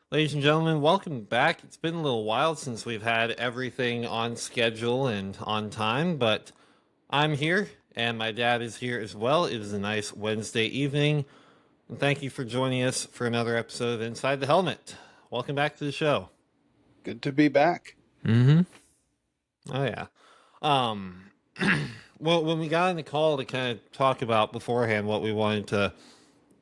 Ladies and gentlemen, welcome back. It's been a little while since we've had everything on schedule and on time, but I'm here and my dad is here as well. It is a nice Wednesday evening, and thank you for joining us for another episode of Inside the Helmet. Welcome back to the show. Good to be back. Mm-hmm. Oh yeah. Um well when we got on the call to kind of talk about beforehand what we wanted to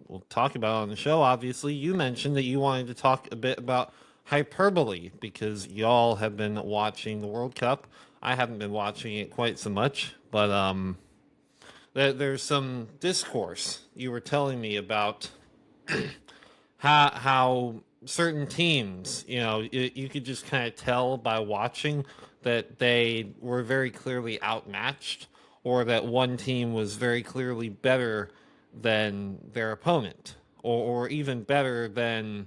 we'll talk about on the show, obviously, you mentioned that you wanted to talk a bit about hyperbole because y'all have been watching the World Cup. I haven't been watching it quite so much, but there's some discourse you were telling me about how certain teams, you could just kind of tell by watching that they were very clearly outmatched, or that one team was very clearly better than their opponent, or even better than,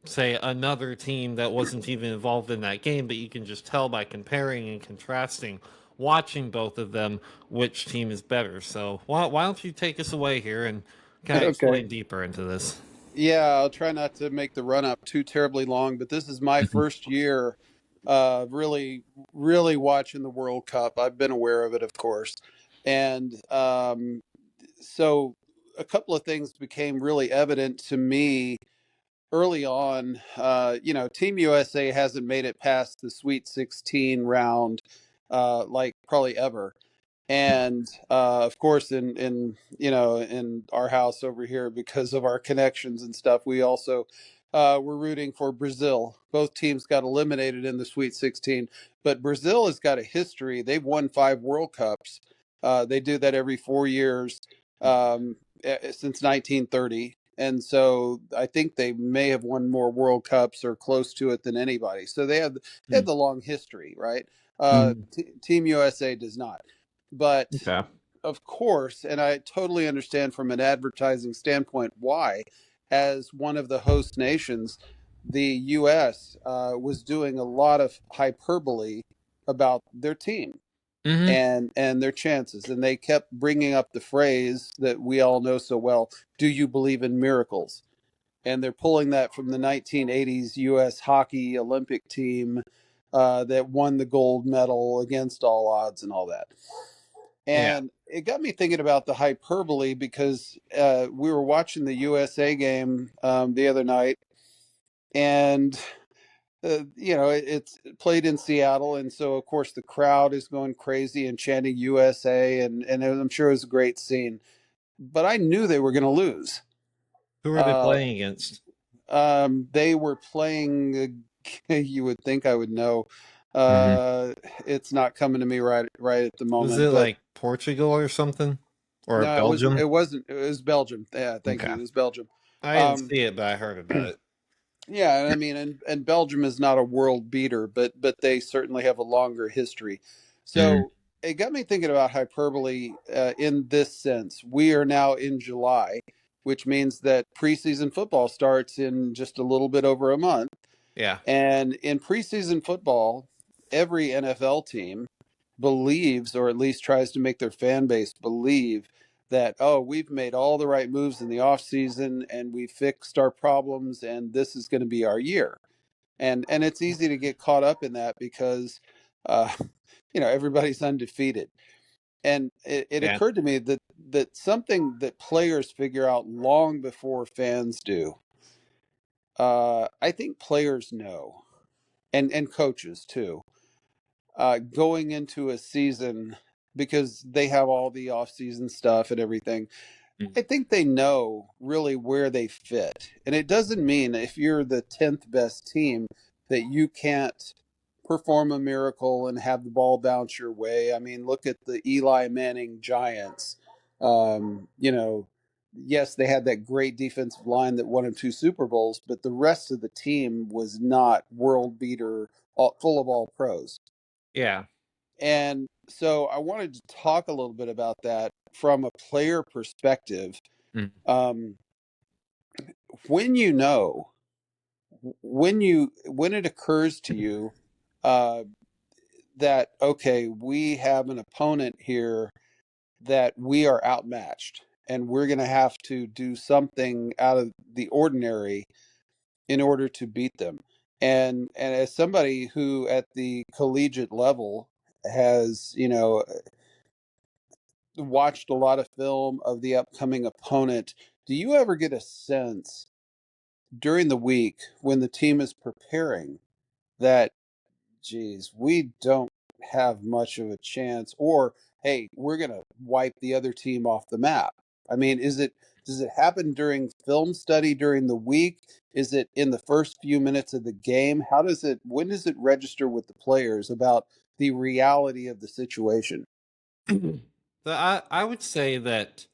say, another team that wasn't even involved in that game, but you can just tell by comparing and contrasting, watching both of them, which team is better. So why don't you take us away here and kind of Okay. explain deeper into this? Yeah, I'll try not to make the run up too terribly long, but this is my first year really watching the World Cup. I've been aware of it, of course. And so a couple of things became really evident to me early on. Team USA hasn't made it past the Sweet 16 round like probably ever. And of course, in our house over here, because of our connections and stuff, we also were rooting for Brazil. Both teams got eliminated in the Sweet 16, but Brazil has got a history. They've won 5 World Cups. They do that every 4 years since 1930. And so I think they may have won more World Cups or close to it than anybody. So they have the long history, right? Mm, Team USA does not. But okay. of course, and I totally understand from an advertising standpoint why, as one of the host nations, the U.S. Was doing a lot of hyperbole about their team Mm-hmm. and their chances, and they kept bringing up the phrase that we all know so well: "Do you believe in miracles?" And they're pulling that from the 1980s U.S. hockey Olympic team that won the gold medal against all odds and all that. Yeah. And it got me thinking about the hyperbole because we were watching the USA game the other night, and it's played in Seattle, and so of course the crowd is going crazy and chanting USA, and I'm sure it was a great scene. But I knew they were going to lose. Who are they Uh, playing against? they were playing. You would think I would know. Mm-hmm. Uh, it's not coming to me right at the Was moment, it but like Portugal or something? Or no, it was. Belgium? It wasn't. It was Belgium. Yeah, thank Okay. you. It was Belgium. I didn't Um, see it, but I heard about it. yeah, and I mean, and Belgium is not a world beater, but they certainly have a longer history. Mm-hmm. So it got me thinking about hyperbole in this sense. We are now in July, which means that preseason football starts in just a little bit over a month. Yeah. And in preseason football, every NFL team believes, or at least tries to make their fan base believe, that, oh, we've made all the right moves in the offseason and we fixed our problems and this is going to be our year. And it's easy to get caught up in that because uh, everybody's undefeated. And it Yeah. occurred to me that something that players figure out long before fans do. I think players know, and coaches too, going into a season, because they have all the off-season stuff and everything. I think they know really where they fit. And it doesn't mean if you're the 10th best team that you can't perform a miracle and have the ball bounce your way. I mean, look at the Eli Manning Giants. Um, you know, yes, they had that great defensive line that won them 2 Super Bowls, but the rest of the team was not world beater, full of all pros. Yeah. And so I wanted to talk a little bit about that from a player perspective. Mm. Um, when you know, when it occurs to you uh, that, okay, we have an opponent here that we are outmatched and we're going to have to do something out of the ordinary, in order to beat them. And as somebody who at the collegiate level has, watched a lot of film of the upcoming opponent, do you ever get a sense during the week when the team is preparing that, geez, we don't have much of a chance, or hey, we're going to wipe the other team off the map? I mean, does it happen during film study during the week? Is it in the first few minutes of the game? When does it register with the players about the reality of the situation? I would say that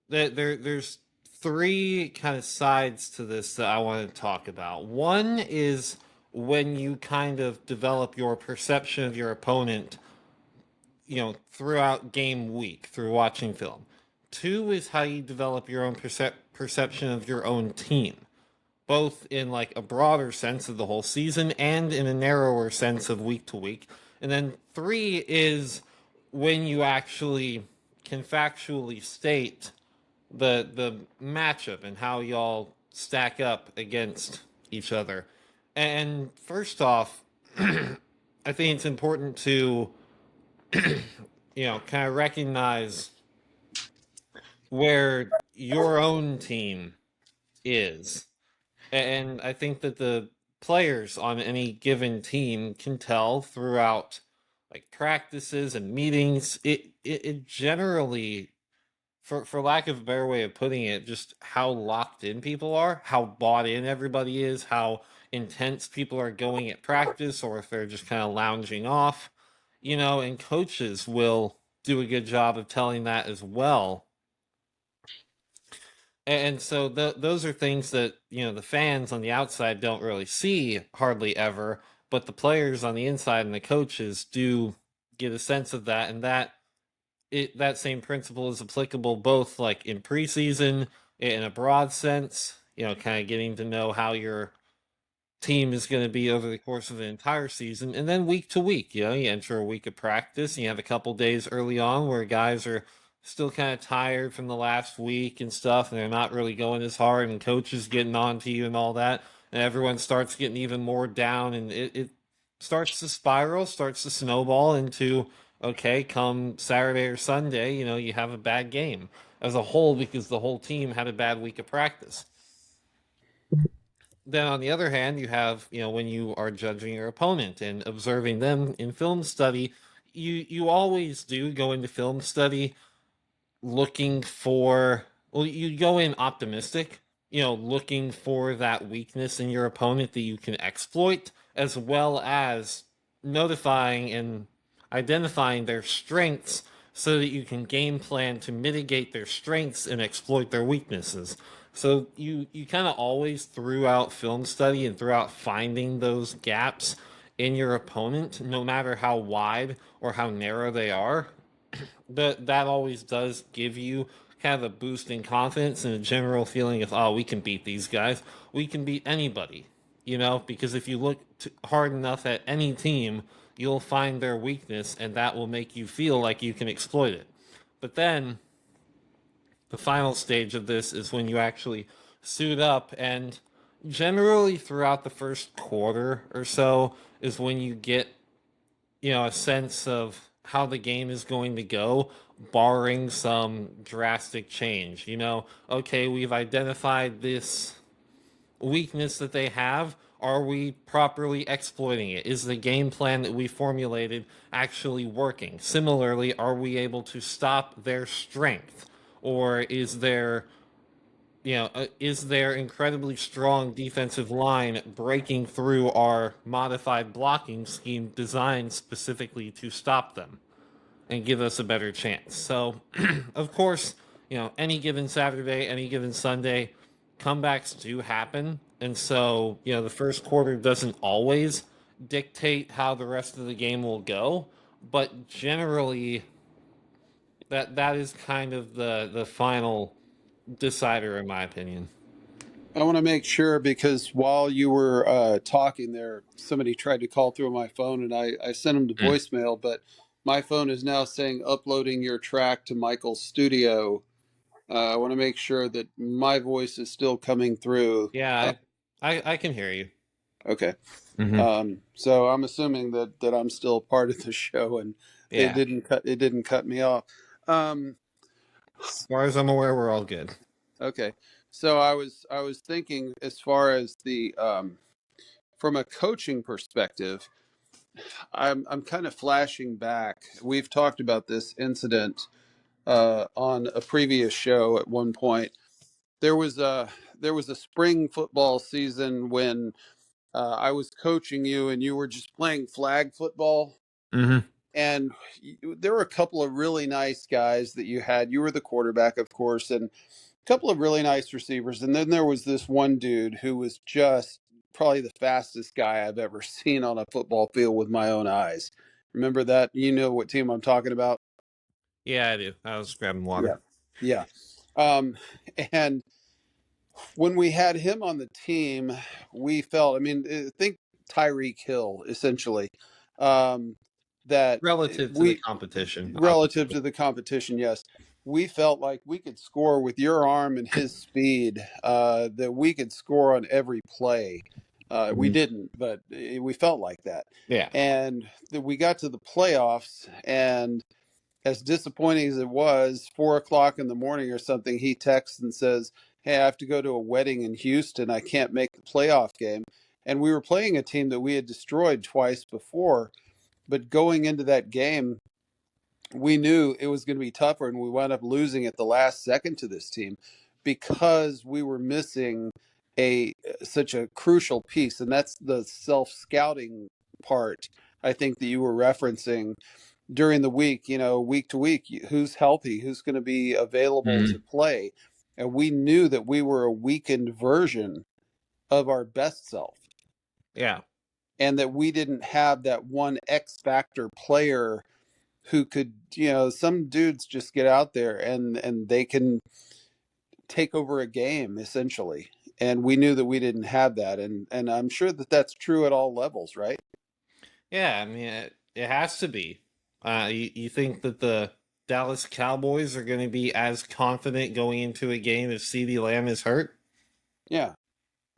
there's three kind of sides to this that I want to talk about. One is when you kind of develop your perception of your opponent, throughout game week through watching film. Two is how you develop your own perception of your own team, both in like a broader sense of the whole season and in a narrower sense of week to week. And then three is when you actually can factually state the matchup and how y'all stack up against each other. And first off, I think it's important to kind of recognize where your own team is. And I think that the players on any given team can tell throughout like practices and meetings. It generally, for lack of a better way of putting it, just how locked in people are, how bought in everybody is, how intense people are going at practice, or if they're just kind of lounging off, and coaches will do a good job of telling that as well. And so those are things that, the fans on the outside don't really see hardly ever, but the players on the inside and the coaches do get a sense of that. And that same principle is applicable both like in preseason in a broad sense, kind of getting to know how your team is going to be over the course of the entire season, and then week to week, you enter a week of practice, and you have a couple days early on where guys are still kind of tired from the last week and stuff, and they're not really going as hard, and coaches getting on to you and all that, and everyone starts getting even more down, and it starts to spiral, starts to snowball into, okay, come Saturday or Sunday, you have a bad game as a whole because the whole team had a bad week of practice. Then on the other hand, you have, when you are judging your opponent and observing them in film study, you always do go into film study looking for, well, you go in optimistic, looking for that weakness in your opponent that you can exploit, as well as notifying and identifying their strengths so that you can game plan to mitigate their strengths and exploit their weaknesses. So you kind of always throughout film study and throughout finding those gaps in your opponent, no matter how wide or how narrow they are, that always does give you kind of a boost in confidence and a general feeling of, oh, we can beat these guys, we can beat anybody, because if you look hard enough at any team, you'll find their weakness, and that will make you feel like you can exploit it. But then the final stage of this is when you actually suit up, and generally throughout the first quarter or so is when you get, a sense of how the game is going to go, barring some drastic change. Okay, we've identified this weakness that they have. Are we properly exploiting it? Is the game plan that we formulated actually working? Similarly, are we able to stop their strength? Or is their incredibly strong defensive line breaking through our modified blocking scheme designed specifically to stop them and give us a better chance? So, of course, any given Saturday, any given Sunday, comebacks do happen. And so, the first quarter doesn't always dictate how the rest of the game will go. But generally, that is kind of the final decider, in my opinion. I want to make sure because while you were talking there, somebody tried to call through my phone and I sent them to Mm. voicemail, but my phone is now saying uploading your track to Michael's studio. I want to make sure that my voice is still coming through. Yeah, I can hear you. Okay. Hmm. So I'm assuming that I'm still part of the show and Yeah. it didn't cut me off. Um, As far as I'm aware, we're all good. okay. So I was thinking as far as the from a coaching perspective, I'm kind of flashing back. We've talked about this incident on a previous show at one point. There was a there was a spring football season when I was coaching you and you were just playing flag football. Hmm. And there were a couple of really nice guys that you had. You were the quarterback, of course, and a couple of really nice receivers. And then there was this one dude who was just probably the fastest guy I've ever seen on a football field with my own eyes. Remember that? You know what team I'm talking about? Yeah, I do. I was grabbing Yeah. water. Yeah. Um, and when we had him on the team, we felt, I mean, think Tyreek Hill, essentially, um, that Relative to the we, competition, relative obviously. to the competition, yes, we felt like we could score with your arm and his speed, that we could score on every play. We Hmm. didn't, but we felt like that. Yeah. And we got to the playoffs, and as disappointing as it was, 4 o'clock in the morning or something, he texts and says, "Hey, I have to go to a wedding in Houston. I can't make the playoff game." And we were playing a team that we had destroyed twice before, but going into that game, we knew it was going to be tougher, and we wound up losing at the last second to this team because we were missing a such a crucial piece, and that's the self scouting part. I think that you were referencing during the week, week to week, who's healthy, who's going to be available to Hmm. play. And we knew that we were a weakened version of our best self, Yeah. and that we didn't have that one X factor player who could, some dudes just get out there and they can take over a game essentially. And we knew that we didn't have that. And I'm sure that that's true at all levels, right? Yeah. I mean, it has to be. You think that the Dallas Cowboys are going to be as confident going into a game if CeeDee Lamb is hurt? Yeah.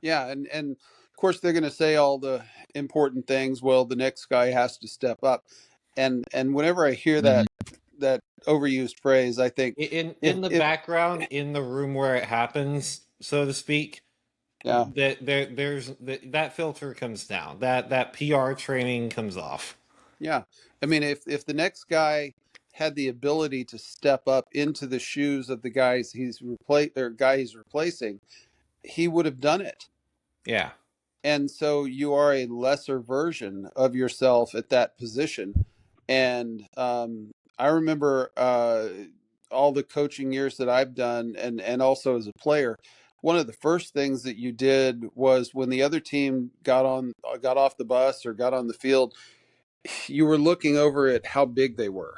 Yeah, and of course they're going to say all the important things. Well, the next guy has to step up, and whenever I hear Hmm. that overused phrase, I think In the if background, in the room where it happens, so to speak, yeah, that filter comes down. That PR training comes off. yeah, I mean if the next guy had the ability to step up into the shoes of the guy he's replacing, he would have done it. Yeah. And so you are a lesser version of yourself at that position. And I remember all the coaching years that I've done, and also as a player, one of the first things that you did was when the other team got off the bus or got on the field, you were looking over at how big they were.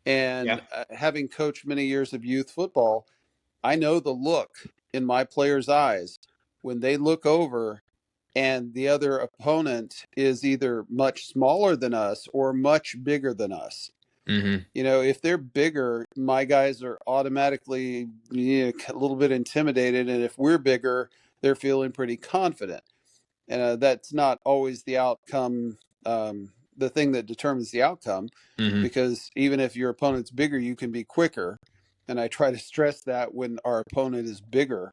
Yeah. And having coached many years of youth football, I know the look in my players' eyes when they look over and the other opponent is either much smaller than us or much bigger than us. Hmm. If they're bigger, my guys are automatically, a little bit intimidated, and if we're bigger, they're feeling pretty confident. And that's not always the outcome, the thing that determines the outcome, Hmm. because even if your opponent's bigger, you can be quicker. And I try to stress that when our opponent is bigger,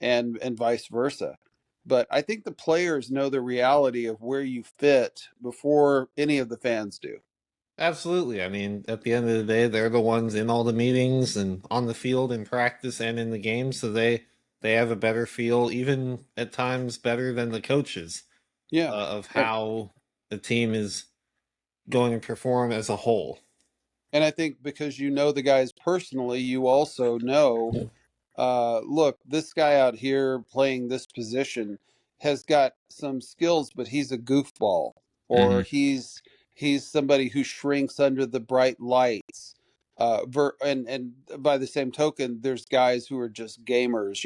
and vice versa. But I think the players know the reality of where you fit before any of the fans do. Absolutely. I mean, at the end of the day, they're the ones in all the meetings and on the field in practice and in the game, so they have a better feel, even at times better than the coaches, Yeah. of And, how the team is going to perform as a whole. and I think because you know the guys personally, you also know, look, this guy out here playing this position has got some skills, but he's a goofball, or Hmm. he's somebody who shrinks under the bright lights. And by the same token, there's guys who are just gamers,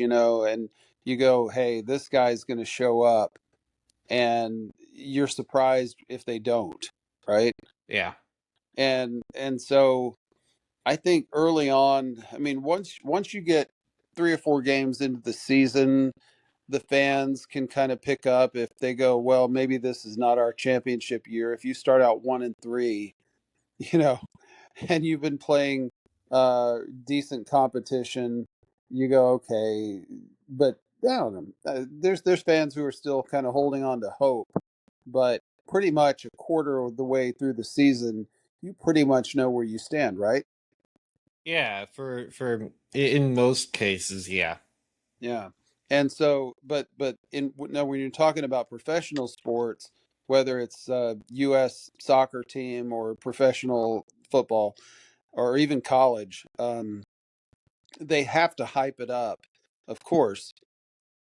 and you go, hey, this guy's going to show up, and you're surprised if they don't, right? Yeah. And so I think early on, I mean, once you get 3 or 4 games into the season, the fans can kind of pick up if they go, well, maybe this is not our championship year. If you start out 1-3, you know, and you've been playing uh, decent competition, you go okay. But I don't know. There's fans who are still kind of holding on to hope, but pretty much a quarter of the way through the season, you pretty much know where you stand, right? Yeah, for in most cases, yeah. Yeah. And so, but in now when you're talking about professional sports, whether it's U.S. soccer team or professional football or even college, they have to hype it up, of course,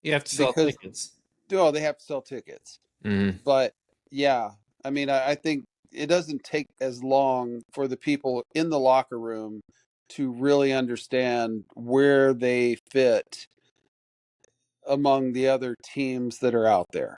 You have to sell because tickets. oh, they have to sell tickets. Mm. But yeah, I mean, I think it doesn't take as long for the people in the locker room to really understand where they fit among the other teams that are out there.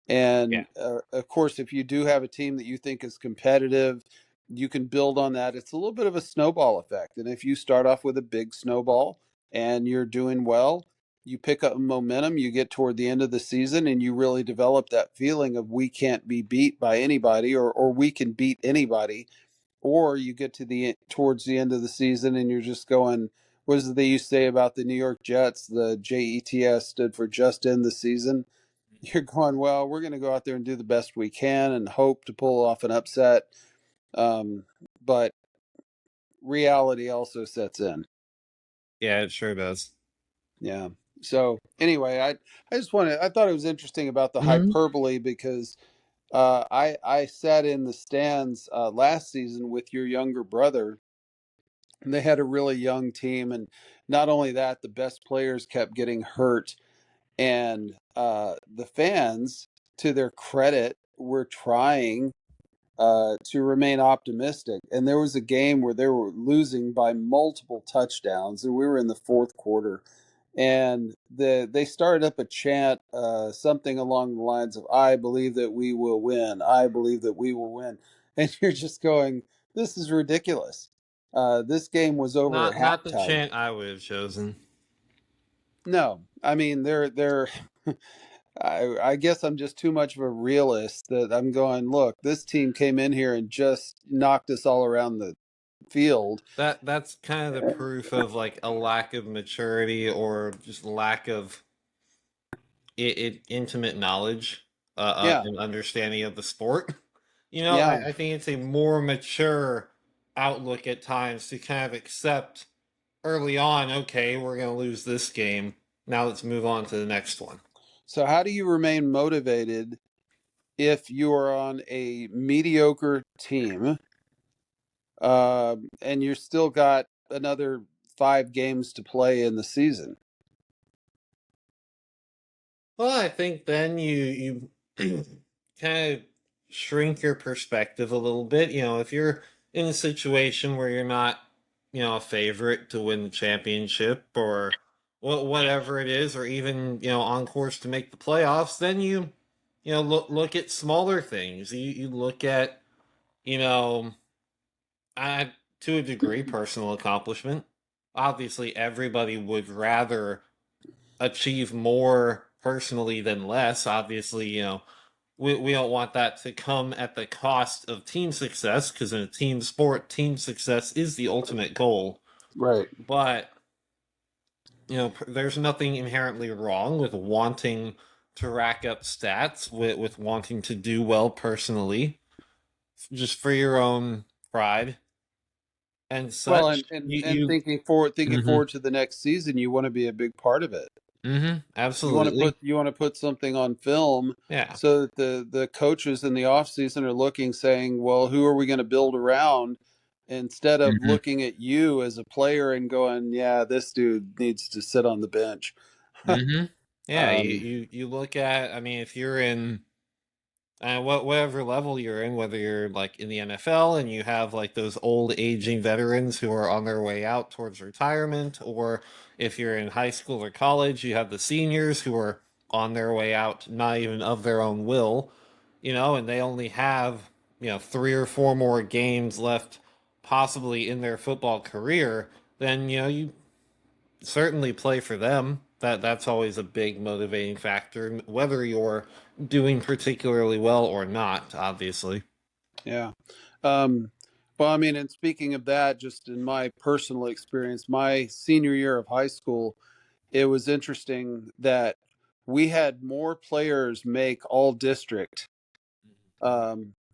Yeah. And of course, if you do have a team that you think is competitive, you can build on that. It's a little bit of a snowball effect. And if you start off with a big snowball and you're doing well, you pick up momentum, you get toward the end of the season, and you really develop that feeling of we can't be beat by anybody, or we can beat anybody. Or you get to the towards the end of the season and you're just going, what is it they used to say about the New York Jets? The JETS stood for just end the season. You're going, well, we're going to go out there and do the best we can and hope to pull off an upset. But reality also sets in. Yeah, it sure does. Yeah. So anyway, I just wanted, I thought it was interesting about the Hmm. hyperbole because I sat in the stands last season with your younger brother. And they had a really young team, and not only that, the best players kept getting hurt, and the fans, to their credit, were trying to remain optimistic. And there was a game where they were losing by multiple touchdowns, and we were in the fourth quarter. And they started up a chant, something along the lines of "I believe that we will win. I believe that we will win." And you're just going, "This is ridiculous." This game was over at Not the halftime. chant I would have chosen. No, I mean they're I guess I'm just too much of a realist that I'm going, look, this team came in here and just knocked us all around the field. That's kind of the proof of like a lack of maturity or just lack of intimate knowledge Yeah, and understanding of the sport. You know, yeah. I think it's a more mature outlook at times to kind of accept early on, okay, we're going to lose this game. Now let's move on to the next one. So how do you remain motivated if you are on a mediocre team and you're still got another 5 games to play in the season? Well, I think then you kind of shrink your perspective a little bit. You know, if you're in a situation where you're not, a favorite to win the championship or whatever it is, or even on course to make the playoffs, then you look at smaller things. You look at you know, to a degree, personal accomplishment. Obviously, everybody would rather achieve more personally than less. Obviously, we don't want that to come at the cost of team success because in a team sport, team success is the ultimate goal. Right. But, there's nothing inherently wrong with wanting to rack up stats, with wanting to do well personally, just for your own pride and Well, such. and You thinking mm-hmm, forward to the next season, you want to be a big part of it. mm-hmm, absolutely. You want to put something on film Yeah. so that the coaches in the off season are looking, saying, well, who are we going to build around, instead of Mm-hmm, looking at you as a player and going, yeah, this dude needs to sit on the bench. mm-hmm. Yeah, um, you look at. I mean, if you're in whatever level you're in, whether you're like in the NFL and you have like those old aging veterans who are on their way out towards retirement, or if you're in high school or college, you have the seniors who are on their way out, not even of their own will, and they only have, 3 or 4 more games left, possibly in their football career, then, you certainly play for them. That's always a big motivating factor, whether you're doing particularly well or not, obviously. Yeah. Um, well, I mean, and speaking of that, just in my personal experience, my senior year of high school, it was interesting that we had more players make all district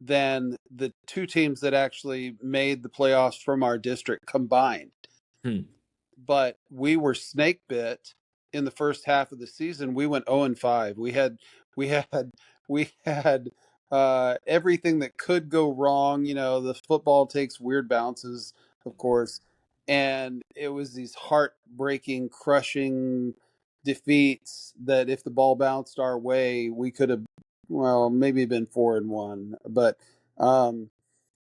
than the two teams that actually made the playoffs from our district combined. Hmm. But we were snake bit in the first half of the season. We went 0-5. We had we had everything that could go wrong. You know, the football takes weird bounces, of course, and it was these heartbreaking, crushing defeats that if the ball bounced our way, we could have, well, maybe been 4-1, but um,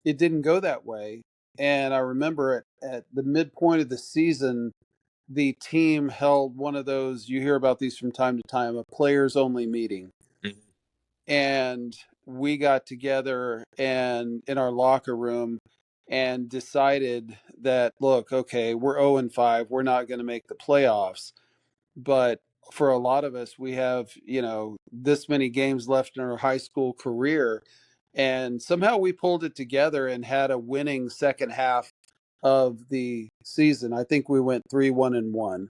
it didn't go that way. And I remember at the midpoint of the season, the team held one of those, you hear about these from time to time, a players only meeting. And we got together and in our locker room and decided that, look, okay, we're 0-5, we're not going to make the playoffs, but for a lot of us, we have, this many games left in our high school career, and somehow we pulled it together and had a winning second half of the season. I think we went 3-1-1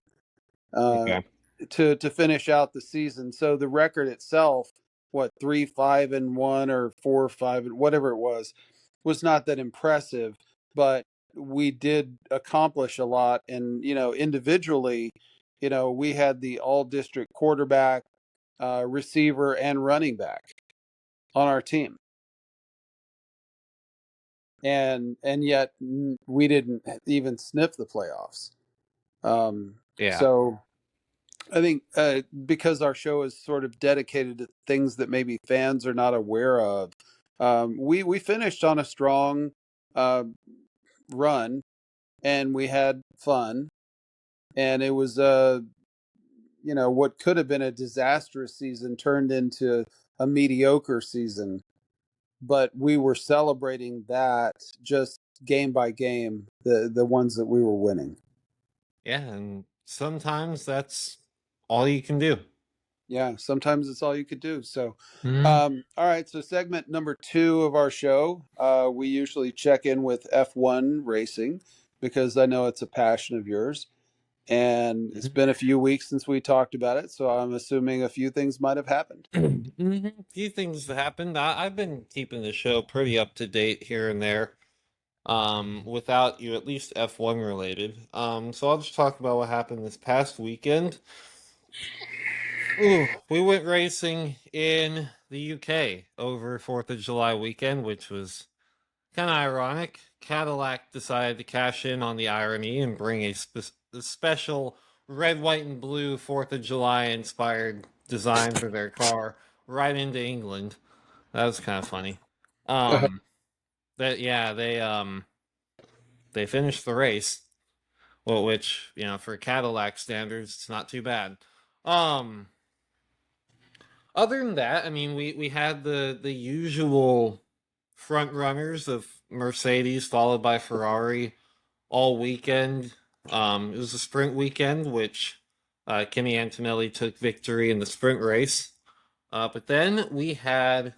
uh, Okay. to finish out the season. So the record itself, what, 3-5-1 or 4-5, whatever it was not that impressive, but we did accomplish a lot. And individually, we had the all district quarterback, receiver, and running back on our team, and yet we didn't even sniff the playoffs. Yeah. So I think because our show is sort of dedicated to things that maybe fans are not aware of, we finished on a strong uh, run, and we had fun, and it was what could have been a disastrous season turned into a mediocre season, but we were celebrating that just game by game, the ones that we were winning. Yeah, and sometimes that's all you can do. Yeah, sometimes it's all you could do. So, Mhm. all right. So, segment number two of our show, we usually check in with F1 racing because I know it's a passion of yours. And it's been a few weeks since we talked about it. So, I'm assuming a few things might have happened. A few things have happened. I've been keeping the show pretty up to date here and there, without you, at least F1 related. So I'll just talk about what happened this past weekend. Ooh, we went racing in the UK over 4th of July weekend, which was kind of ironic. Cadillac decided to cash in on the irony and bring a special red, white, and blue 4th of July inspired design for their car right into England. That was kind of funny. Um, that yeah, they finished the race, well, which for Cadillac standards, it's not too bad. Um, Other than that, I mean, we had the usual front runners of Mercedes, followed by Ferrari all weekend. It was a sprint weekend, which Kimi Antonelli took victory in the sprint race. But then we had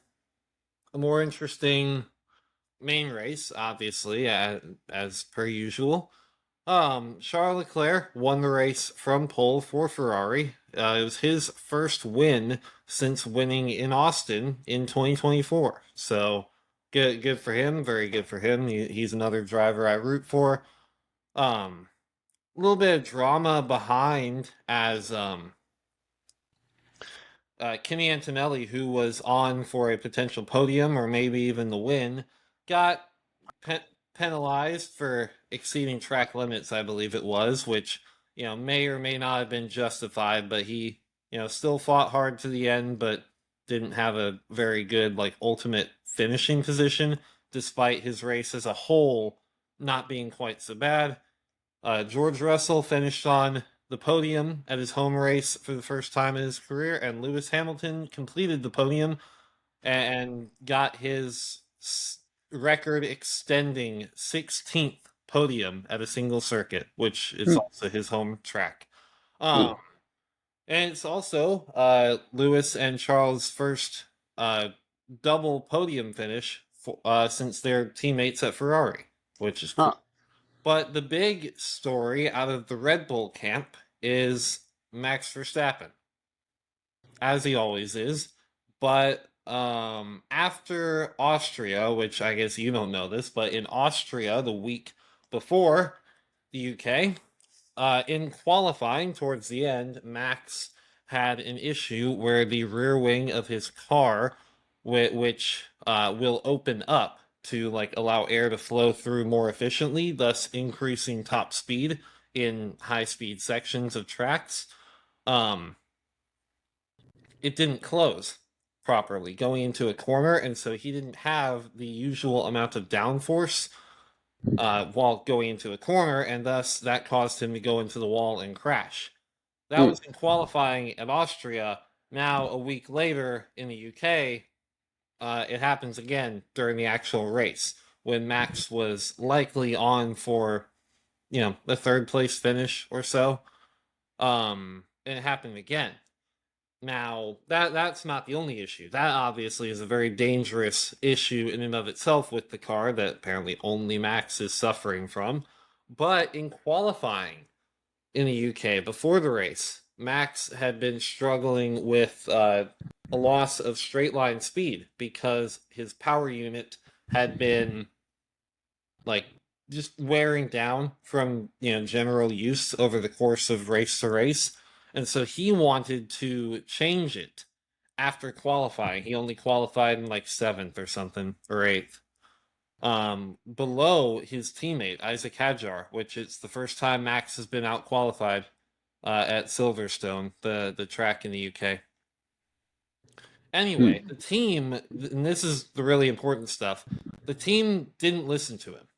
a more interesting main race, obviously, as per usual. Charles Leclerc won the race from pole for Ferrari. It was his first win since winning in Austin in 2024. So good for him. Very good for him. He's another driver I root for. A little bit of drama behind as Kimi Antonelli, who was on for a potential podium or maybe even the win, got pe- penalized for exceeding track limits, I believe it was, which may or may not have been justified, but he still fought hard to the end, but didn't have a very good like ultimate finishing position, despite his race as a whole not being quite so bad. George Russell finished on the podium at his home race for the first time in his career, and Lewis Hamilton completed the podium and got his record extending 16th podium at a single circuit, which is also his home track. Um, And it's also Lewis and Charles' first uh, double podium finish since they're teammates at Ferrari, which is Huh. cool. But the big story out of the Red Bull camp is Max Verstappen, as he always is. But after Austria, which I guess you don't know this, but in Austria the week before the UK, in qualifying towards the end, Max had an issue where the rear wing of his car, which will open up to like allow air to flow through more efficiently, thus increasing top speed in high speed sections of tracks. Um, it didn't close properly going into a corner, and so he didn't have the usual amount of downforce while going into a corner, and thus that caused him to go into the wall and crash. That Hmm. was in qualifying at Austria. Now, a week later in the UK, it happens again during the actual race when Max was likely on for, the third place finish or so. And it happened again. Now, that's not the only issue. That obviously is a very dangerous issue in and of itself with the car that apparently only Max is suffering from. But in qualifying in the UK before the race, Max had been struggling with a loss of straight line speed because his power unit had been like just wearing down from general use over the course of race to race, and so he wanted to change it after qualifying. He only qualified in like seventh or something or eighth, below his teammate Isaac Hadjar, which is the first time Max has been out qualified at Silverstone, the track in the UK. Anyway, Hmm. the team, and this is the really important stuff, the team didn't listen to him.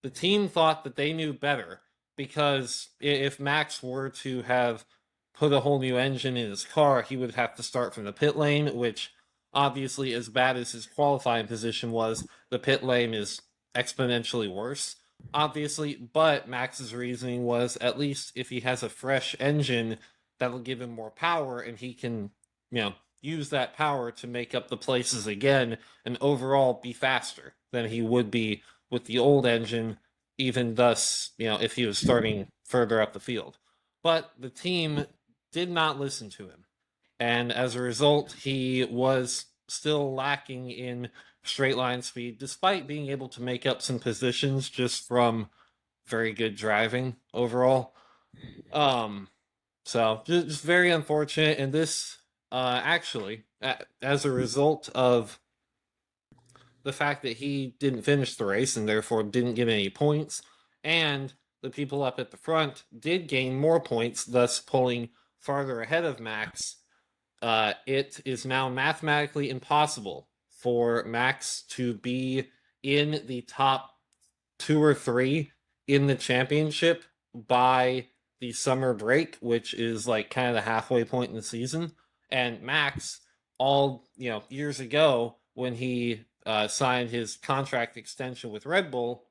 The team thought that they knew better because if Max were to have put a whole new engine in his car, he would have to start from the pit lane, which obviously, as bad as his qualifying position was, the pit lane is exponentially worse, obviously. But Max's reasoning was at least if he has a fresh engine, that'll give him more power and he can, use that power to make up the places again and overall be faster than he would be with the old engine, even thus, if he was starting further up the field. But the team did not listen to him. And as a result, he was still lacking in straight line speed, despite being able to make up some positions just from very good driving overall. Um, so just very unfortunate. And this, actually, as a result of the fact that he didn't finish the race and therefore didn't get any points, and the people up at the front did gain more points, thus pulling farther ahead of Max. It is now mathematically impossible for Max to be in the top two or three in the championship by the summer break, which is like kind of the halfway point in the season. And Max, all years ago when he signed his contract extension with Red Bull,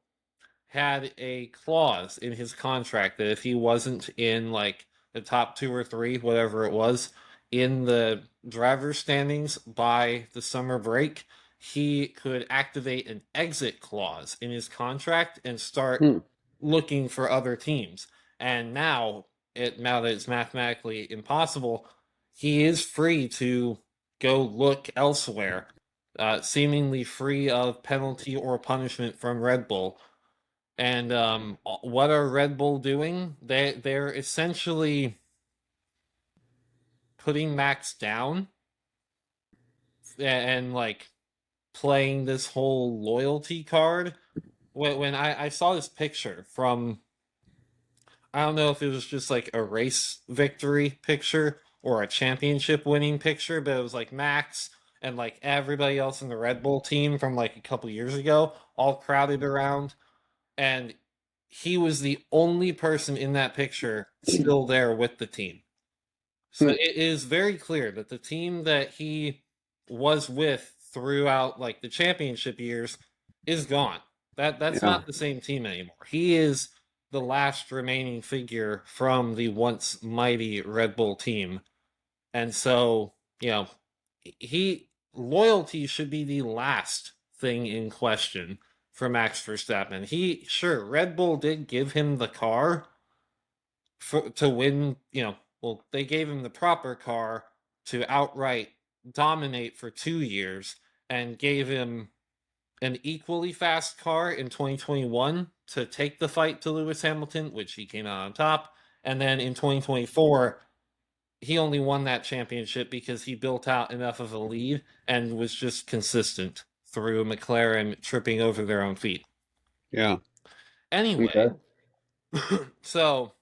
had a clause in his contract that if he wasn't in like the top two or three, whatever it was, in the driver's standings by the summer break, he could activate an exit clause in his contract and start Hmm. looking for other teams. And now that it's mathematically impossible, he is free to go look elsewhere, seemingly free of penalty or punishment from Red Bull. And what are Red Bull doing? They're essentially putting Max down and like playing this whole loyalty card. When I saw this picture from, I don't know if it was just like a race victory picture or a championship winning picture, but it was like Max and like everybody else in the Red Bull team from like a couple years ago all crowded around, and he was the only person in that picture still there with the team. So Hmm. it is very clear that the team that he was with throughout like the championship years is gone. That's Yeah. not the same team anymore. He is the last remaining figure from the once mighty Red Bull team. And so, you know, he loyalty should be the last thing in question for Max Verstappen. He sure Red Bull did give him the car to win, well, they gave him the proper car to outright dominate for 2 years and gave him an equally fast car in 2021 to take the fight to Lewis Hamilton, which he came out on top. And then in 2024, he only won that championship because he built out enough of a lead and was just consistent through McLaren tripping over their own feet. Yeah. Anyway, Okay. so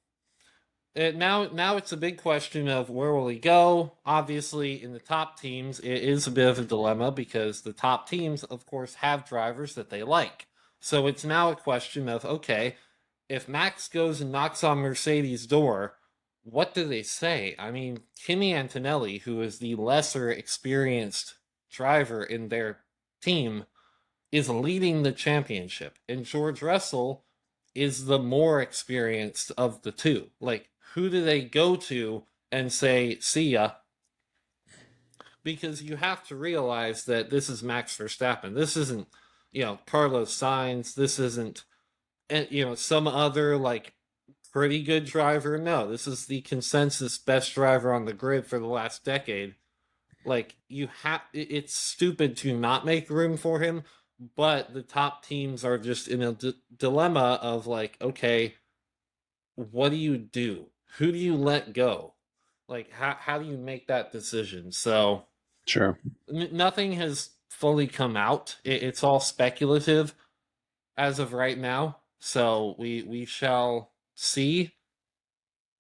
now it's a big question of where will he go. Obviously, in the top teams, it is a bit of a dilemma because the top teams, of course, have drivers that they like. So it's now a question of okay, if Max goes and knocks on Mercedes' door, what do they say? I mean, Kimi Antonelli, who is the lesser experienced driver in their team, is leading the championship, and George Russell is the more experienced of the two. Like, who do they go to and say, see ya? Because you have to realize that this is Max Verstappen. This isn't, Carlos Sainz. This isn't, some other, like, pretty good driver. No, this is the consensus best driver on the grid for the last decade. Like, it's stupid to not make room for him, but the top teams are just in a dilemma of like, okay, what do you do? Who do you let go? Like, how do you make that decision? So Sure. nothing has fully come out. It's all speculative as of right now. So we shall see.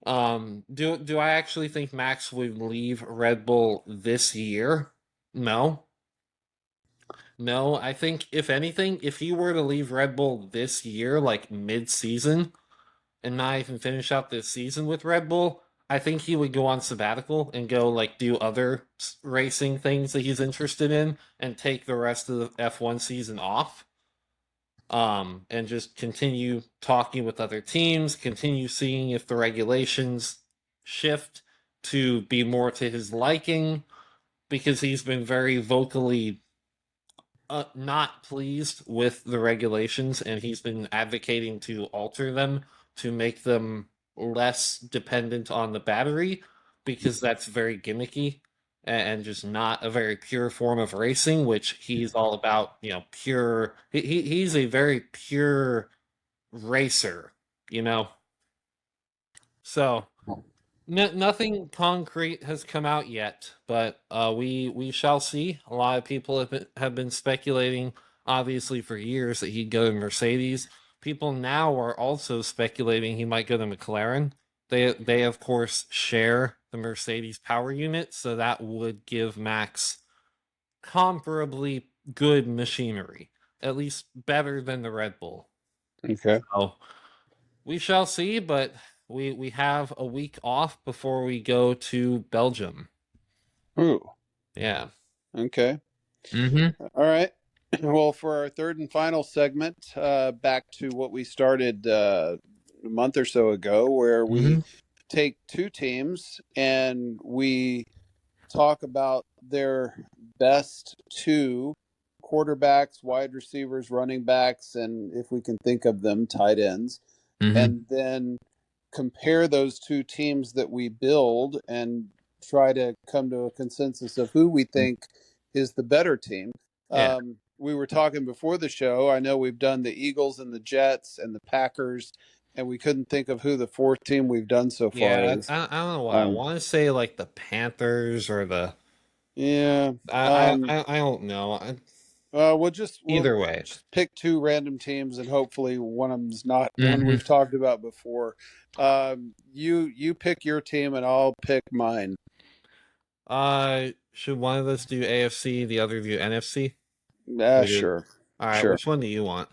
Do I actually think Max would leave Red Bull this year? No. No, I think if anything, if he were to leave Red Bull this year, like mid-season, and not even finish out this season with Red Bull, I think he would go on sabbatical and go like do other racing things that he's interested in and take the rest of the F1 season off. And just continue talking with other teams, continue seeing if the regulations shift to be more to his liking, because he's been very vocally not pleased with the regulations, and he's been advocating to alter them to make them less dependent on the battery because that's very gimmicky and just not a very pure form of racing, which he's all about, pure. He's a very pure racer, you know. So nothing concrete has come out yet, but we shall see. A lot of people have been speculating, obviously, for years that he'd go to Mercedes. People now are also speculating he might go to McLaren. They of course share the Mercedes power unit, so that would give Max comparably good machinery, at least better than the Red Bull. Okay. So we shall see, but we have a week off before we go to Belgium. Ooh. Yeah. Okay. Mm-hmm. All right. Well, for our third and final segment, back to what we started a month or so ago, where we Mm-hmm. take two teams and we talk about their best two quarterbacks, wide receivers, running backs, and if we can think of them, tight ends, Mm-hmm. and then compare those two teams that we build and try to come to a consensus of who we think is the better team. Yeah. We were talking before the show. I know we've done the Eagles and the Jets and the Packers, and we couldn't think of who the fourth team we've done so far Yeah. is. I don't know why. I Um, want to say like the Panthers or the yeah. I Um, I don't know. we'll Either way. just pick two random teams, and hopefully one of them's not one Mm-hmm. we've talked about before. You pick your team, and I'll pick mine. Should one of us do AFC, the other do NFC? We do. Sure, All right. sure. Which one do you want?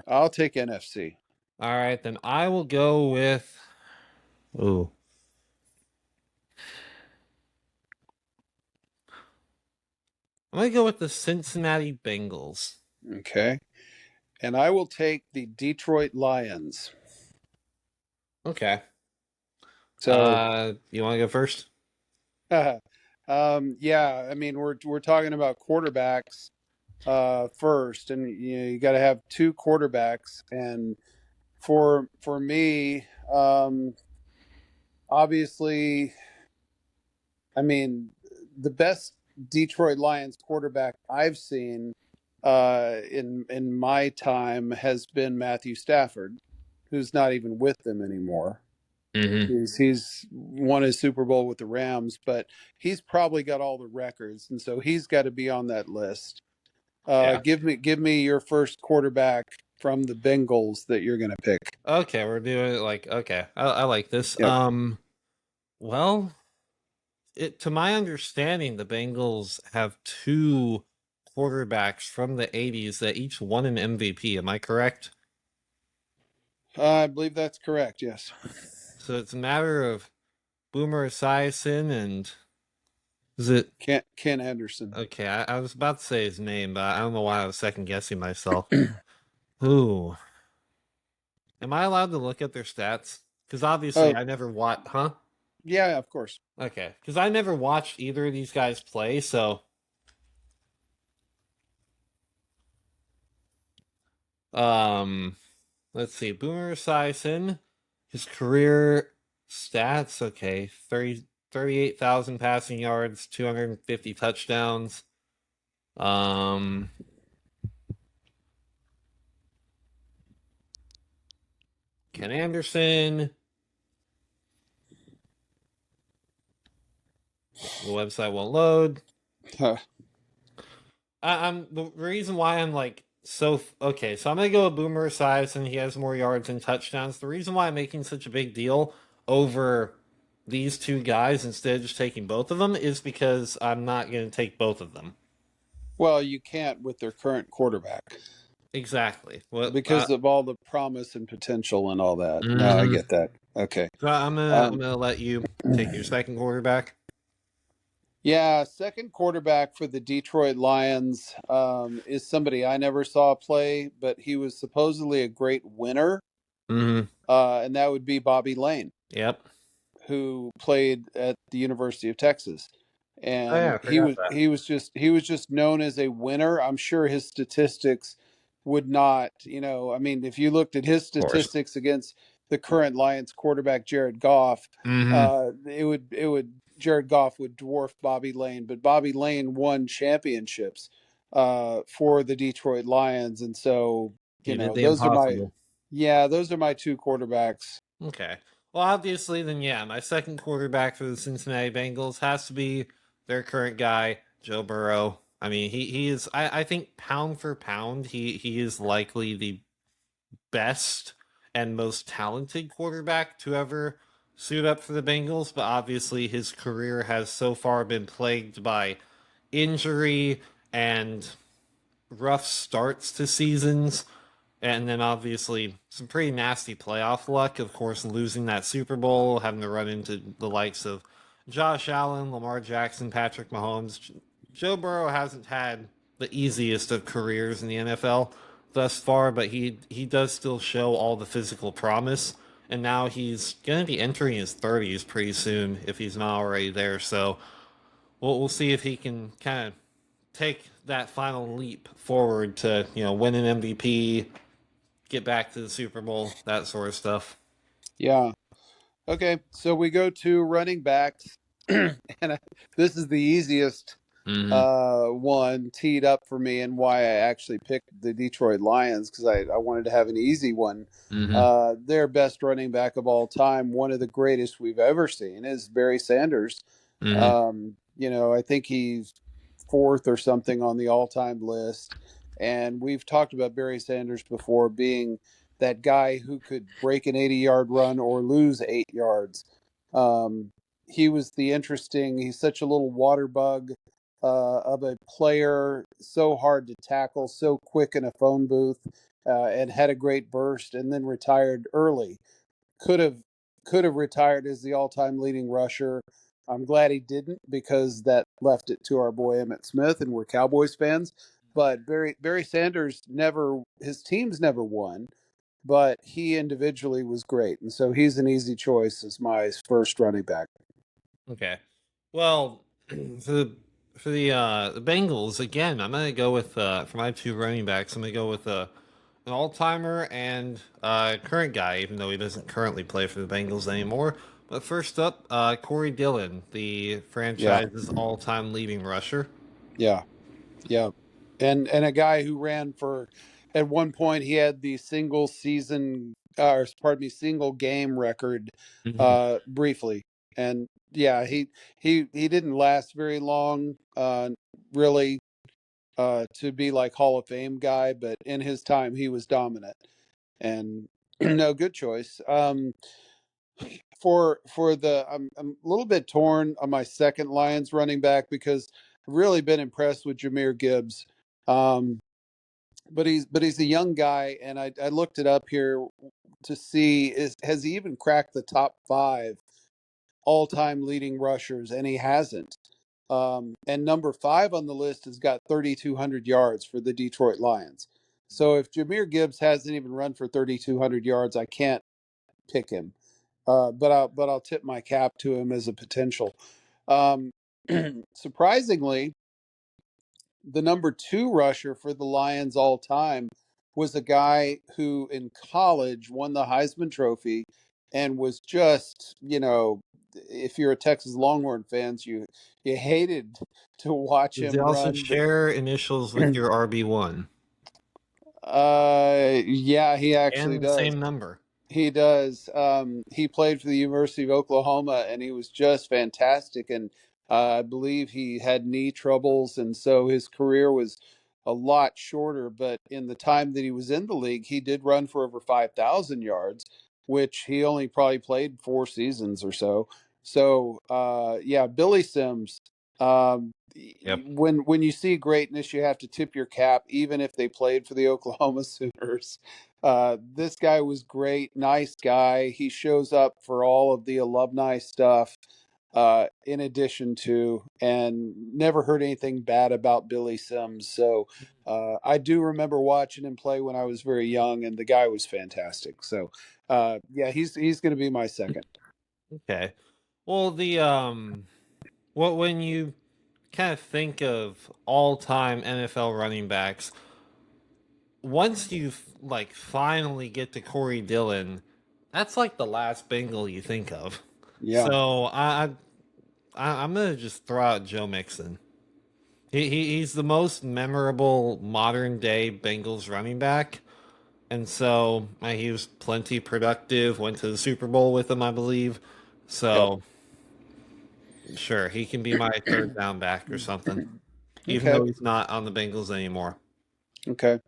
I'll take NFC. All right, then I will go with. Ooh. I'm gonna go with the Cincinnati Bengals. Okay, and I will take the Detroit Lions. Okay. So, You want to go first? yeah, I mean, we're talking about quarterbacks first, and you got to have two quarterbacks. And for me, obviously, I mean, the best Detroit Lions quarterback I've seen in my time has been Matthew Stafford, who's not even with them anymore. Mm-hmm. He's won his Super Bowl with the Rams, but he's probably got all the records, and so he's got to be on that list. Yeah. Give me your first quarterback from the Bengals that you're going to pick. Okay, we're doing it like okay. I like this. Yep. Well, to my understanding, the Bengals have two quarterbacks from the 80s that each won an MVP. Am I correct? I believe that's correct. Yes. So it's a matter of Boomer Esiason and is it Ken Anderson. okay, I was about to say his name, but I don't know why I was second guessing myself. Ooh. Am I allowed to look at their stats? Because obviously Oh, I never watched, huh? yeah, of course. Okay. Because I never watched either of these guys play, so um let's see. Boomer Esiason, his career stats, okay. 38,000 passing yards, 250 touchdowns. Um Ken Anderson, the website won't load. Huh. I'm the reason why I'm like so okay. So I'm gonna go with Boomer Esiason. He has more yards and touchdowns. The reason why I'm making such a big deal over these two guys instead of just taking both of them is because I'm not gonna take both of them. Well, you can't with their current quarterback Exactly. What? because of all the promise and potential and all that. No, I Mhm. get that. Okay. So I'm Um, gonna let you take your second quarterback. yeah, second quarterback for the Detroit Lions is somebody I never saw play, but he was supposedly a great winner, Mm-hmm. and that would be Bobby Lane, Yep. who played at the University of Texas. Oh yeah, And I he forgot was that. he was just known as a winner. I'm sure his statistics would not, I mean, if you looked at his Of course. statistics against the current Lions quarterback Jared Goff, Mm-hmm. it would Jared Goff would dwarf Bobby Lane, but Bobby Lane won championships for the Detroit Lions, and so He did the those are my impossible. yeah, those are my two quarterbacks. Okay. Well, obviously, then yeah, my second quarterback for the Cincinnati Bengals has to be their current guy, Joe Burrow. I mean, he is. I think pound for pound, he is likely the best and most talented quarterback to ever suit up for the Bengals. But obviously, his career has so far been plagued by injury and rough starts to seasons and then obviously some pretty nasty playoff luck. Of course, losing that Super Bowl, having to run into the likes of Josh Allen, Lamar Jackson, Patrick Mahomes. Joe Burrow hasn't had the easiest of careers in the NFL thus far, but he does still show all the physical promise. And now he's going to be entering his 30s pretty soon if he's not already there. So we'll see if he can kind of take that final leap forward to win an MVP, get back to the Super Bowl, that sort of stuff. Yeah. Okay, so we go to running backs, and this is the easiest Mm-hmm. one teed up for me, and why I actually picked the Detroit Lions because I wanted to have an easy one. Mm-hmm. Their best running back of all time, one of the greatest we've ever seen, is Barry Sanders. Mm-hmm. I think he's fourth or something on the all-time list, and we've talked about Barry Sanders before being that guy who could break an 80-yard run or lose 8 yards. Um, he was he's such a little water bug of a player, so hard to tackle, so quick in a phone booth, and had a great burst, and then retired early. Could have could have retired as the all-time leading rusher. I'm glad he didn't because that left it to our boy Emmett Smith, and we're Cowboys fans. But Barry Sanders never his teams never won, but he individually was great, and so he's an easy choice as my first running back. Okay. Well, for the Bengals again, I'm gonna go with for my two running backs. I'm gonna go with an all timer and current guy, even though he doesn't currently play for the Bengals anymore. But first up, Corey Dillon, the Yeah, franchise's all time leading rusher. yeah, yeah, and a guy who ran for, at one point he had the single season, or pardon me, single game record, Mhm. briefly, and yeah, he didn't last very long, really, to be like Hall of Fame guy, but in his time he was dominant, and no, good choice. For the I'm a little bit torn on my second Lions running back because I've really been impressed with Jameer Gibbs. Um, but he's a young guy, and I looked it up here to see, has he even cracked the top five all time leading rushers, and he hasn't. And number five on the list has got 3,200 yards for the Detroit Lions. So if Jameer Gibbs hasn't even run for 3,200 yards, I can't pick him. But I'll tip my cap to him as a potential. Um, Surprisingly, the number two rusher for the Lions all time was a guy who in college won the Heisman Trophy and was just, if you're a Texas Longhorn fans, you hated to watch Does he him also run. share initials with your RB1 Yeah, he actually and the does. same number? He does. He played for the University of Oklahoma, and he was just fantastic. And I believe he had knee troubles, and so his career was a lot shorter. But in the time that he was in the league, he did run for over 5,000 yards, which he only probably played 4 seasons or so. So, yeah, Billy Sims. Yep. When you see greatness, you have to tip your cap, even if they played for the Oklahoma Sooners. This guy was great, nice guy. He shows up for all of the alumni stuff, in addition to, and never heard anything bad about Billy Sims. So I do remember watching him play when I was very young, and the guy was fantastic. So yeah, he's going to be my second. Okay. Well, what when you kind of think of all-time NFL running backs, once you like finally get to Corey Dillon, that's like the last Bengal you think of. Yeah, So I'm gonna just throw out Joe Mixon. He's the most memorable modern day Bengals running back, and so he was plenty productive. Went to the Super Bowl with him, I believe. yep. So sure, he can be my third down back or something, even Okay, though he's not on the Bengals anymore. okay.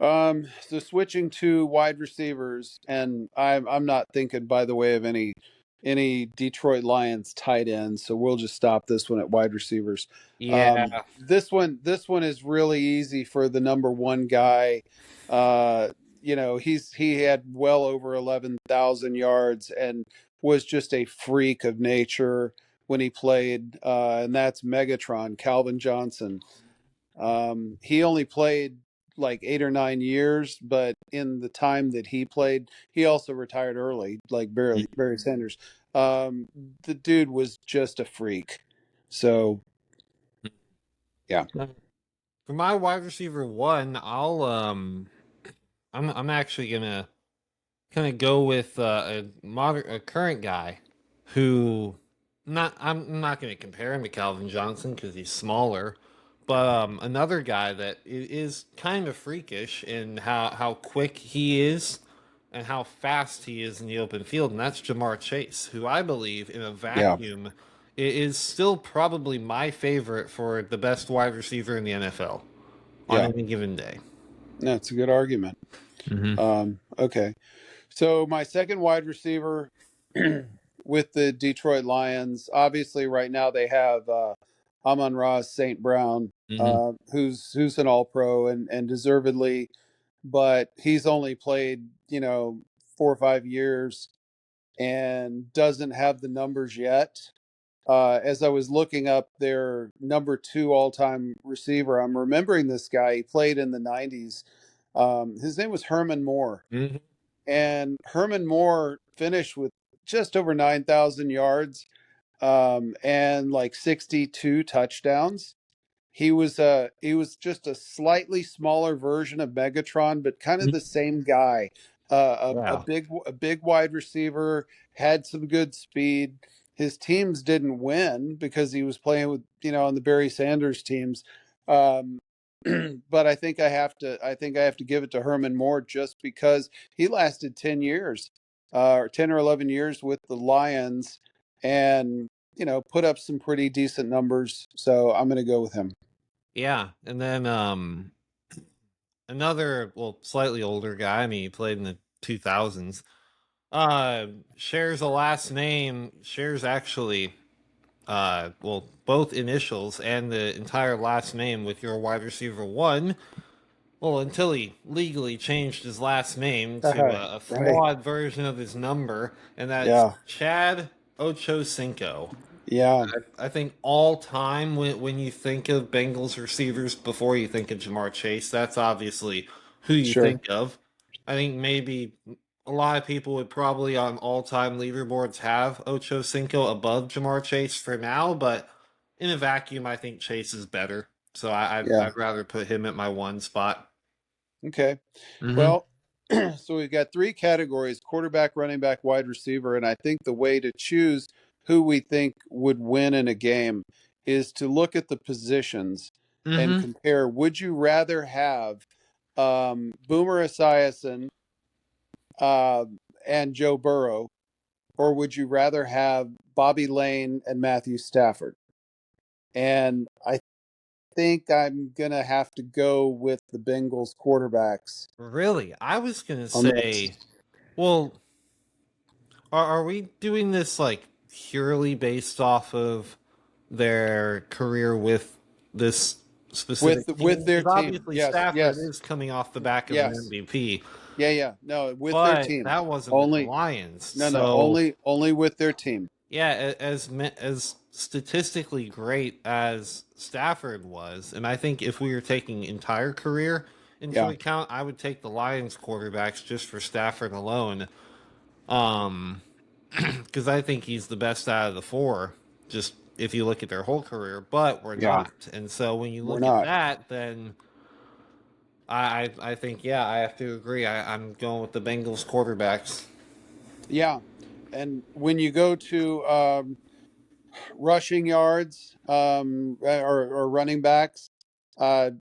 So switching to wide receivers, and I'm not thinking, by the way, of any Detroit Lions tight ends, so we'll just stop this one at wide receivers. Yeah, This one is really easy for the number one guy. Uh, he had well over 11,000 yards and was just a freak of nature when he played, and that's Megatron, Calvin Johnson. He only played like 8 or 9 years, but in the time that he played, he also retired early, like Barry Sanders. Um, the dude was just a freak. So yeah, for my wide receiver one, I'm actually gonna kind of go with a current guy who not I'm not going to compare him to Calvin Johnson because he's smaller, but another guy that is kind of freakish in how quick he is and how fast he is in the open field, and that's Jamar Chase, who I believe in a yeah, vacuum is still probably my favorite for the best wide receiver in the NFL on yeah. any given day. That's a good argument. Hmm. Okay. So my second wide receiver with the Detroit Lions, obviously right now they have Amon-Ra St. Brown, Hmm. who's an All Pro and deservedly, but he's only played 4 or 5 years and doesn't have the numbers yet. As I was looking up their number two all time receiver, I'm remembering this guy. He played in the '90s. His name was Herman Moore, Hmm. and Herman Moore finished with just over 9,000 yards, and like 62 touchdowns. He was just a slightly smaller version of Megatron, but kind of the same guy. A Yeah. big wide receiver, had some good speed. His teams didn't win because he was playing with, on the Barry Sanders teams. Um, but I think I have to give it to Herman Moore just because he lasted 10 years, or 10 or 11 years with the Lions, and put up some pretty decent numbers. So I'm going to go with him. Yeah. And then another, well, slightly older guy. I mean, he played in the 2000s. Uh, shares a last name. Shares actually, well, both initials and the entire last name with your wide receiver one. Well, until he legally changed his last name to a Right. flawed version of his number, and that's Yeah. Chad Ochocinco. Yeah. I think all time when you think of Bengals receivers before you think of Jamar Chase, that's obviously who you Sure. think of. I think maybe a lot of people would probably on all time leaderboards have Ocho Cinco above Jamar Chase for now, but in a vacuum, I think Chase is better. So Yeah. I'd rather put him at my one spot. Okay. Hmm. Well, so we've got three categories: quarterback, running back, wide receiver. And I think the way to choose who we think would win in a game is to look at the positions and Hmm. compare. Would you rather have Boomer Esiason uh, and Joe Burrow, or would you rather have Bobby Lane and Matthew Stafford? And I think I'm going to have to go with the Bengals quarterbacks Really? I was gonna on this. say, well, are we doing this like purely based off of their career with this specific With team? their Because team. obviously Yes, Stafford yes, is coming off the back of an yes. MVP, Yeah. No, with their but team. that wasn't with the Only Lions. no, So only with their team. yeah, as statistically great as Stafford was, and I think if we were taking entire career into Yeah, account, I would take the Lions quarterbacks just for Stafford alone. Um, because I think he's the best out of the four, just if you look at their whole career, but we're yeah. not. And so when you We're look at not. that, then I think, yeah, I have to agree. I'm going with the Bengals quarterbacks. Yeah. And when you go to rushing yards, or running backs, It's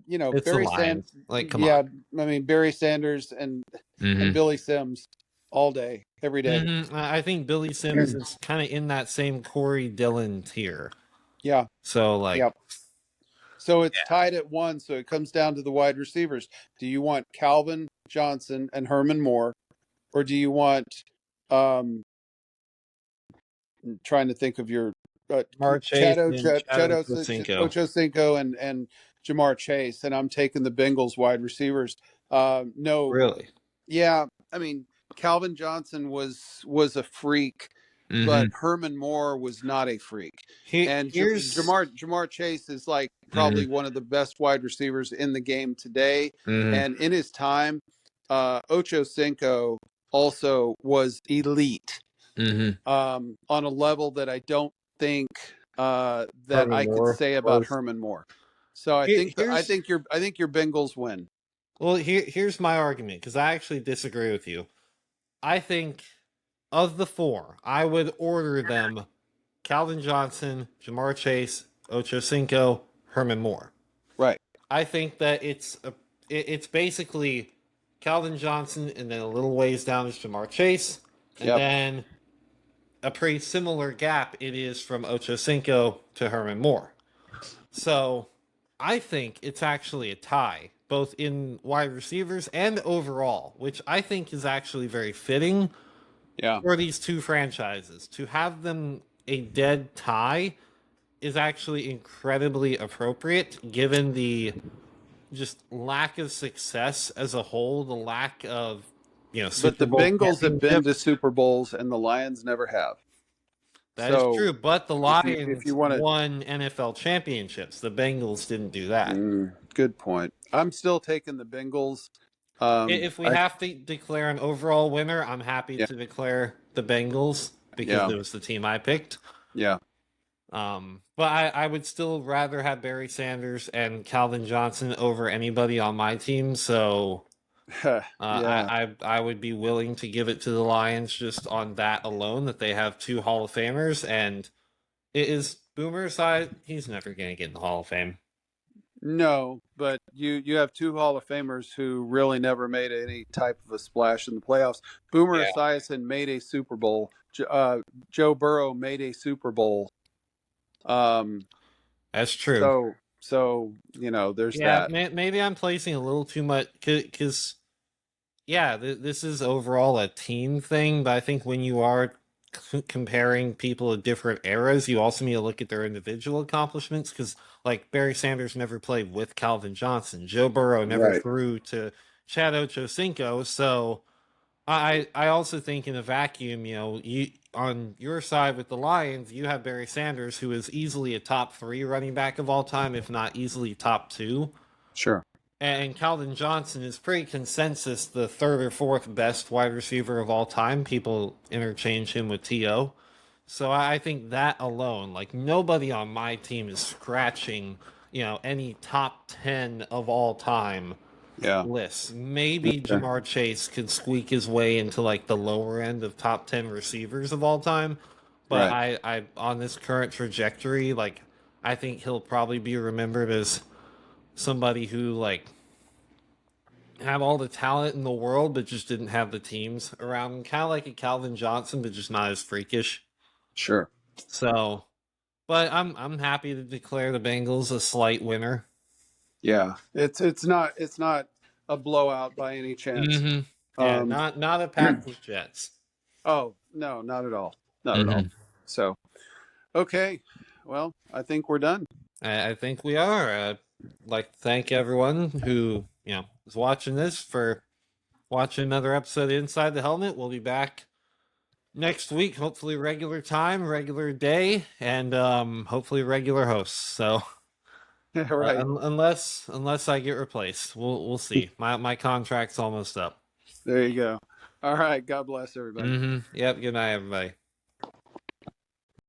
the Lions. Like, come on. yeah, I mean Barry Sanders and Hmm. Billy Sims all day, every day. I think Billy Sims is kind of in that same Corey Dillon tier. Yeah, So, like, yeah. So it's tied at one. So it comes down to the wide receivers. Do you want Calvin Johnson and Herman Moore, or do you want, um, trying to think of your, Jamar Chase and Chad Ochocinco. Ochocinco and Jamar Chase? And I'm taking the Bengals wide receivers. No, Really? yeah, I mean Calvin Johnson was a freak, but Hmm. Herman Moore was not a freak. And Here's. Jamar Chase is like Hmm. probably one of the best wide receivers in the game today. Hmm. And in his time, Ocho Cinco also was elite, Hmm. on a level that I don't think that Herman I could Moore say about was. Herman Moore. So Here's I think your Bengals win. well, here's my argument because I actually disagree with you. I think of the four, I would order them: Calvin Johnson, Jamar Chase, Ocho Cinco, Herman Moore. Right. I think that it's basically Calvin Johnson, and then a little ways down is Jamar Chase, and Yep. then a pretty similar gap it is from Ocho Cinco to Herman Moore. So I think it's actually a tie, both in wide receivers and overall, which I think is actually very fitting Yeah. for these two franchises. To have them a dead tie is actually incredibly appropriate given the just lack of success as a whole, the lack of, But Super the Bowl Bengals have been to championships. Super Bowls and the Lions never have. That is So true, but the if you Lions want to, won NFL championships. The Bengals didn't do that. good point. I'm still taking the Bengals. If we I have to declare an overall winner, I'm happy yeah to declare the Bengals because yeah it was the team I picked. yeah But I would still rather have Barry Sanders and Calvin Johnson over anybody on my team. So yeah. I would be willing to give it to the Lions just on that alone, that they have two Hall of Famers, and it is Boomer's side. He's never going to get in the Hall of Fame. No, but you have two Hall of Famers who really never made any type of a splash in the playoffs. Boomer Yeah, Esiason made a Super Bowl. Joe Burrow made a Super Bowl. Um, that's true. so there's Yeah, that. maybe I'm placing a little too much because yeah, this is overall a team thing, but I think when you are comparing people of different eras, you also need to look at their individual accomplishments because, like, Barry Sanders never played with Calvin Johnson. Joe Burrow never Right. threw to Chad Ochocinco. So I also think in a vacuum, you on your side with the Lions, you have Barry Sanders, who is easily a top three running back of all time, if not easily top two. Sure. And Calvin Johnson is pretty consensus the third or fourth best wide receiver of all time. People interchange him with T.O. So I think that alone, like nobody on my team is scratching, any top 10 of all time Yeah. lists. Maybe Okay. Jamar Chase could squeak his way into like the lower end of top 10 receivers of all time. But Right. I on this current trajectory, like I think he'll probably be remembered as somebody who like have all the talent in the world, but just didn't have the teams around him. Kind of like a Calvin Johnson, but just not as freakish. Sure. So, but I'm happy to declare the Bengals a slight winner. Yeah. It's not a blowout by any chance. Mm-hmm. Yeah, Um, not a pack with Jets. oh no, not at all. Not at all. Mm-hmm. So okay. Well, I think we're done. I think we are. I'd like to thank everyone who is watching this for watching another episode of Inside the Helmet. We'll be back next week, hopefully regular time, regular day, and hopefully regular hosts. So Right. unless I get replaced, we'll see. My contract's almost up. There you go. All right. God bless everybody. Mm-hmm. Yep. Good night, everybody.